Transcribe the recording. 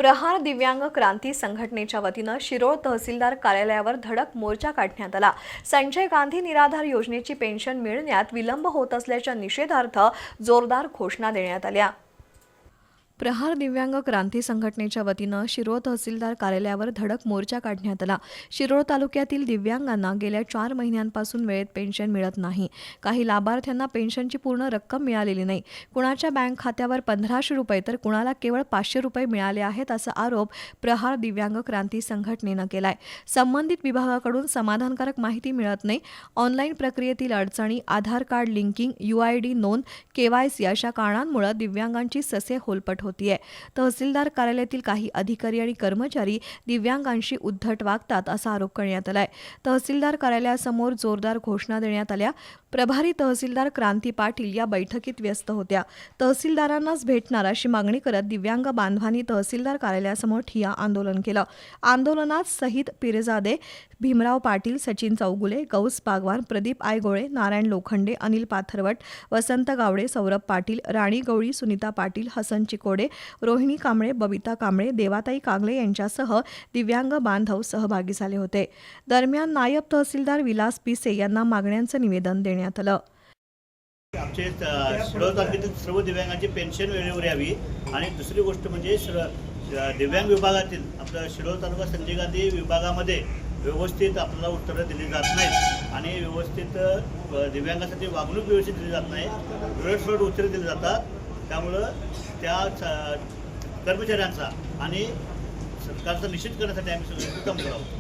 प्रहार दिव्यांग क्रांती संघटनेच्या वतीनं शिरोळ तहसीलदार कार्यालयावर धडक मोर्चा काढण्यात आला। संजय गांधी निराधार योजनेची पेन्शन मिळण्यात विलंब होत असल्याच्या निषेधार्थ जोरदार घोषणा देण्यात आल्या। प्रहार दिव्यांग क्रांती संघटनेच्या वतीनं शिरोळ तहसीलदार कार्यालयावर धडक मोर्चा काढण्यात आला। शिरोळ तालुक्यातील दिव्यांगांना गेल्या 4 महिन्यांपासून वेळेत पेन्शन मिळत नाही। काही लाभार्थ्यांना पेन्शनची पूर्ण रक्कम मिळालेली नाही। कुणाच्या बँक खात्यावर 1500 रुपये तर कुणाला केवळ 500 रुपये मिळाले आहेत असा आरोप प्रहार दिव्यांग क्रांती संघटनेनं केलाय। संबंधित विभागाकडून समाधानकारक माहिती मिळत नाही। ऑनलाईन प्रक्रियेतील अडचणी, आधार कार्ड लिंकिंग, UID नोंद, KYC अशा कारणांमुळे दिव्यांगांची ससे होलपट होतीये। तहसीलदार कार्यालयातील काही अधिकारी आणि कर्मचारी दिव्यांगांशी उद्धट वागतात असा आरोप करण्यात आलाय। तहसीलदार कार्यालयासमोर जोरदार घोषणा देण्यात आल्या। प्रभारी तहसीलदार क्रांती पाटील या बैठकीत व्यस्त होत्या। तहसीलदारांनाच भेटणार अशी मागणी करत दिव्यांग बांधवांनी तहसीलदार कार्यालयासमोर ठिय्या आंदोलन केलं। आंदोलनात शहीद पिरजादे, भीमराव पाटील, सचिन चौगुले, गौस बागवान, प्रदीप आयगोळे, नारायण लोखंडे, अनिल पाथरवट, वसंत गावडे, सौरभ पाटील, राणी गवळी, सुनीता पाटील, हसन चिकोडे, रोहिणी कांबळे, बबिता कांबळे, देवाताई कांगले यांच्यासह दिव्यांग बांधव सहभागी झाले होते। दरम्यान नायब तहसीलदार विलास पिसे यांना मागण्यांचं निवेदन देण्यात आलं। आमचे शिरोळ तालुक्यातील सर्व दिव्यांगांची पेन्शन वेळेवर यावी आणि दुसरी गोष्ट म्हणजे दिव्यांग विभागातील आपल्या शिरोळ तालुका संजय गांधी विभागामध्ये व्यवस्थित आपल्याला उत्तरं दिली जात नाहीत आणि व्यवस्थित दिव्यांगासाठी वागणूक व्यवस्थित दिली जात नाही। वेळेसोट उत्तरे दिली जातात। त्यामुळं त्या कर्मचाऱ्यांचा आणि सरकारचा निषेध करण्यासाठी आम्ही सगळे काम करावं।